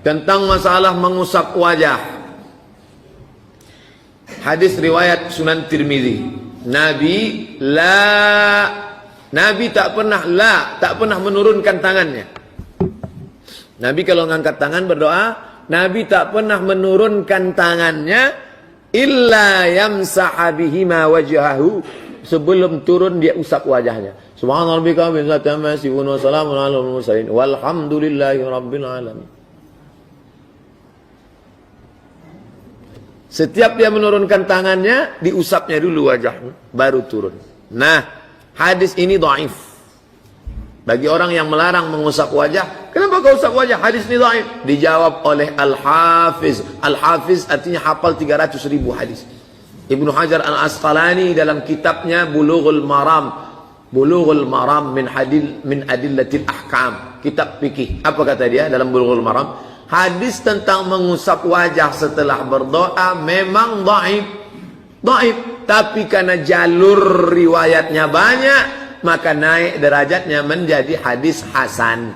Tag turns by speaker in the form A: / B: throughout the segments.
A: tentang masalah mengusap wajah. Hadis riwayat Sunan Tirmizi. Nabi tak pernah menurunkan tangannya. Nabi kalau ngangkat tangan berdoa, Nabi tak pernah menurunkan tangannya illa yamsaha bihima wajhahu, sebelum turun dia usap wajahnya. Subhana rabbika rabbil izzati amma yasifun wa salamun alal mursalin walhamdulillahi rabbil alamin. Setiap dia menurunkan tangannya, diusapnya dulu wajahnya, baru turun. Nah, hadis ini dhaif. Bagi orang yang melarang mengusap wajah, kenapa kau usap wajah? Hadis ini dhaif. Dijawab oleh Al-Hafiz. Al-Hafiz artinya hafal 300.000 hadis. Ibnu Hajar Al-Asqalani dalam kitabnya Bulughul Maram min Adillatil Ahkam, kitab fikih. Apa kata dia dalam Bulughul Maram? Hadis tentang mengusap wajah setelah berdoa memang dhaif. Tapi karena jalur riwayatnya banyak, maka naik derajatnya menjadi hadis hasan.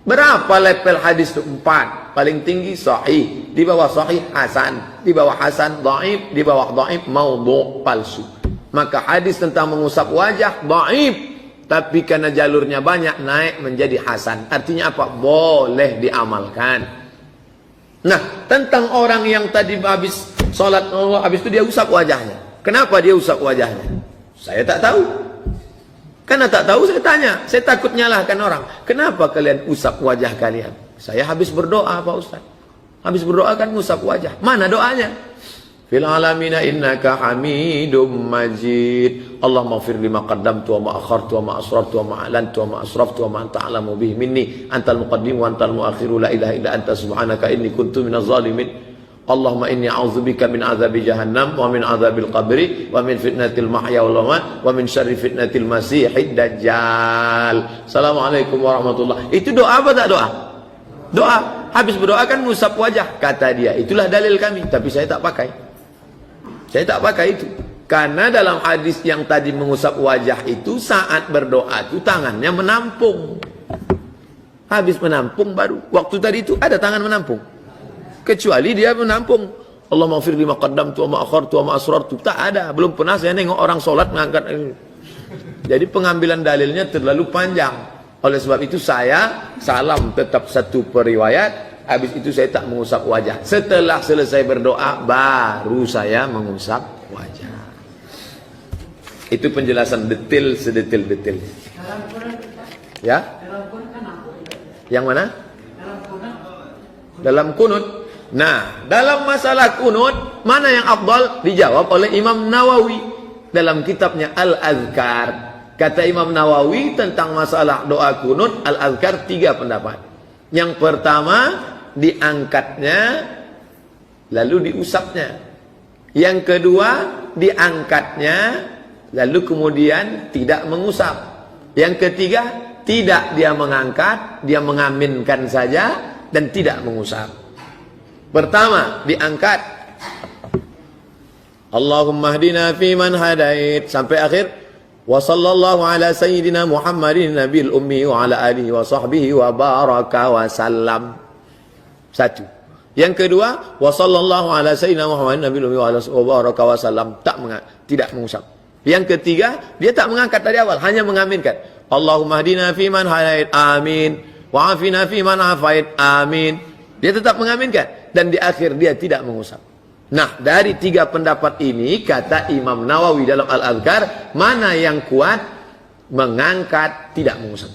A: Berapa level hadis itu? 4. Paling tinggi sahih, di bawah sahih hasan, di bawah hasan dhaif, di bawah dhaif maudhu', palsu. Maka hadis tentang mengusap wajah dhaif, tapi karena jalurnya banyak naik menjadi hasan. Artinya apa? Boleh diamalkan. Nah, tentang orang yang tadi habis sholat, habis itu dia usap wajahnya. Kenapa dia usap wajahnya? Saya tak tahu. Karena tak tahu saya tanya. Saya takut nyalahkan orang. Kenapa kalian usap wajah kalian? Saya habis berdoa Pak Ustaz. Habis berdoa kan usap wajah. Mana doanya? Fil alamina innaka hamidum majid. Allahumma ighfir lima qaddamtu wa ma akhartu wa ma asrartu wa ma a'lantu wa ma asraftu wa ma anta a'lamu bihi minni antal muqaddim wa antal muakhiru la ilaha illa anta subhanaka inni kuntu minaz zalimin. Allahumma inni a'udzubika min azabi jahannam wa min azabil qabri wa min fitnatil mahya wal mamat wa min syarri fitnatil masiihid dajjal. Assalamualaikum warahmatullahi. Itu doa apa tak doa? Doa. Habis berdoa kan ngusap wajah, kata dia. Itulah dalil kami, tapi saya tak pakai. Saya tak pakai itu. Karena dalam hadis yang tadi mengusap wajah itu, saat berdoa itu tangannya menampung. Habis menampung baru. Waktu tadi itu ada tangan menampung. Kecuali dia menampung. Allahumma ighfir lima qaddamtu wa ma akhartu wa ma asrartu. Tak ada. Belum pernah saya nengok orang sholat mengangkat ini. Jadi pengambilan dalilnya terlalu panjang. Oleh sebab itu saya salam tetap satu periwayat. Habis itu saya tak mengusap wajah. Setelah selesai berdoa, baru saya mengusap wajah. Itu penjelasan detail sedetil-detil. Ya? Yang mana? Dalam kunut. Nah, dalam masalah kunut, mana yang afdal? Dijawab oleh Imam Nawawi dalam kitabnya Al-Azkar. Kata Imam Nawawi tentang masalah doa kunut, Al-Azkar 3 pendapat. Yang pertama, diangkatnya lalu diusapnya. Yang kedua, diangkatnya lalu kemudian tidak mengusap. Yang ketiga, tidak dia mengangkat, dia mengaminkan saja dan tidak mengusap. Pertama, diangkat. Allahumma hdina fi man hadait sampai akhir. Wa sallallahu ala sayyidina Muhammadin nabil ummi wa ala alihi wa sahbihi wa baraka wa sallam. Satu. Yang kedua, wa sallallahu ala sayyidina Muhammadin nabil ummi wa ala wa baraka wa sallam, tidak mengusap. Yang ketiga, dia tak mengangkat dari awal, hanya mengaminkan. Allahumma hdina fi man hadait, amin. Wa afina fi man afait, amin. Dia tetap mengaminkan. Dan di akhir dia tidak mengusap. Nah, dari 3 pendapat ini, kata Imam Nawawi dalam Al-Azkar, mana yang kuat? Mengangkat, tidak mengusap.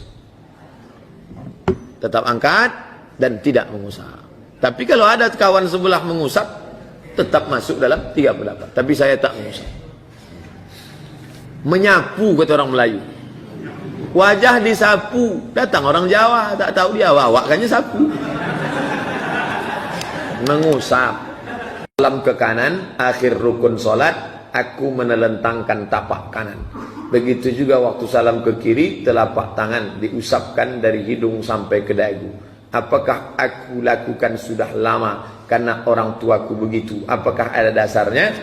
A: Tetap angkat dan tidak mengusap. Tapi kalau ada kawan sebelah mengusap, tetap masuk dalam 3 pendapat. Tapi saya tak mengusap. Menyapu, kata orang Melayu. Wajah disapu. Datang orang Jawa, tak tahu dia wawakannya sapu. Mengusap. Salam ke kanan, akhir rukun solat, aku menelentangkan tapak kanan. Begitu juga waktu salam ke kiri, telapak tangan diusapkan dari hidung sampai ke dagu. Apakah aku lakukan sudah lama karena orang tuaku begitu? Apakah ada dasarnya?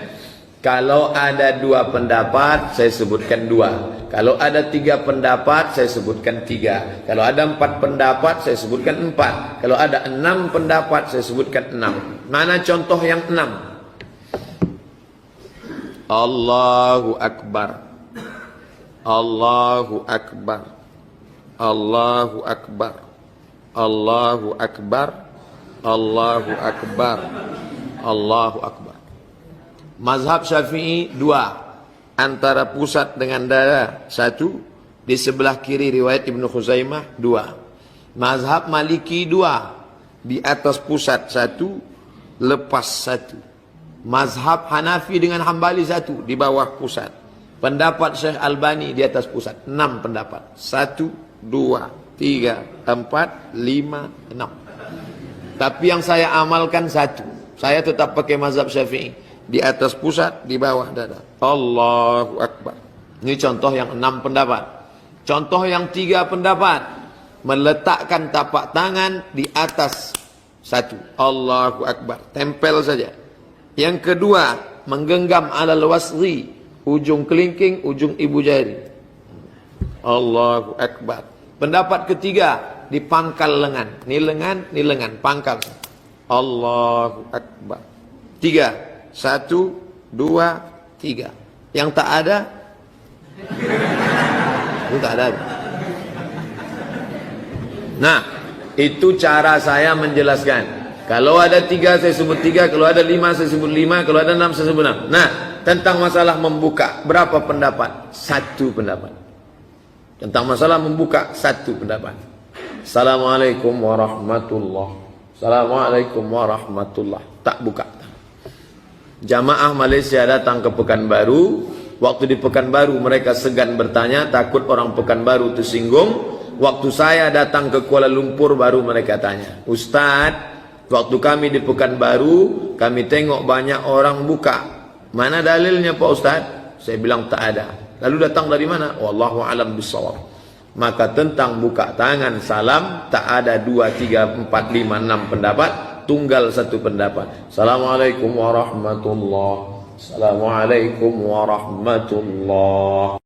A: Kalau ada 2 pendapat, saya sebutkan 2. Kalau ada 3 pendapat, saya sebutkan 3. Kalau ada 4 pendapat, saya sebutkan 4. Kalau ada 6 pendapat, saya sebutkan 6. Mana contoh yang 6? Allahu Akbar. Allahu Akbar. Allahu Akbar. Allahu Akbar. Allahu Akbar. Allahu Akbar. Mazhab Syafi'i 2, antara pusat dengan dada 1, di sebelah kiri riwayat Ibnu Khuzaimah 2. Mazhab Maliki 2, di atas pusat 1, lepas 1. Mazhab Hanafi dengan Hambali 1, di bawah pusat. Pendapat Syekh Albani di atas pusat 6 pendapat. 1, 2, 3, 4, 5, 6. Tapi yang saya amalkan 1. Saya tetap pakai mazhab Syafi'i. Di atas pusat, di bawah dada. Allahu Akbar. Ini contoh yang 6 pendapat. Contoh yang 3 pendapat, meletakkan tapak tangan di atas 1. Allahu Akbar. Tempel saja. Yang kedua, menggenggam alal wasri, ujung kelingking, ujung ibu jari. Allahu Akbar. Pendapat ketiga, dipangkal lengan. Ni lengan, pangkal. Allahu Akbar. 3. 1, 2, 3. Yang tak ada, itu tak ada. Nah, itu cara saya menjelaskan. Kalau ada 3 saya sebut 3, kalau ada 5 saya sebut 5, kalau ada 6 saya sebut 6. Nah, tentang masalah membuka, berapa pendapat? 1 pendapat. Tentang masalah membuka, 1 pendapat. Assalamualaikum warahmatullahi. Assalamualaikum warahmatullahi. Tak buka. Jamaah Malaysia datang ke Pekanbaru. Waktu di Pekanbaru mereka segan bertanya, takut orang Pekanbaru tersinggung. Waktu saya datang ke Kuala Lumpur baru mereka tanya, Ustaz, waktu kami di Pekanbaru kami tengok banyak orang buka. Mana dalilnya Pak Ustaz? Saya bilang tak ada. Lalu datang dari mana? Wallahu alam bissawab. Maka tentang buka tangan salam tak ada 2, 3, 4, 5, 6 pendapat. Tunggal 1 pendapat. Assalamualaikum warahmatullahi. Assalamualaikum warahmatullahi.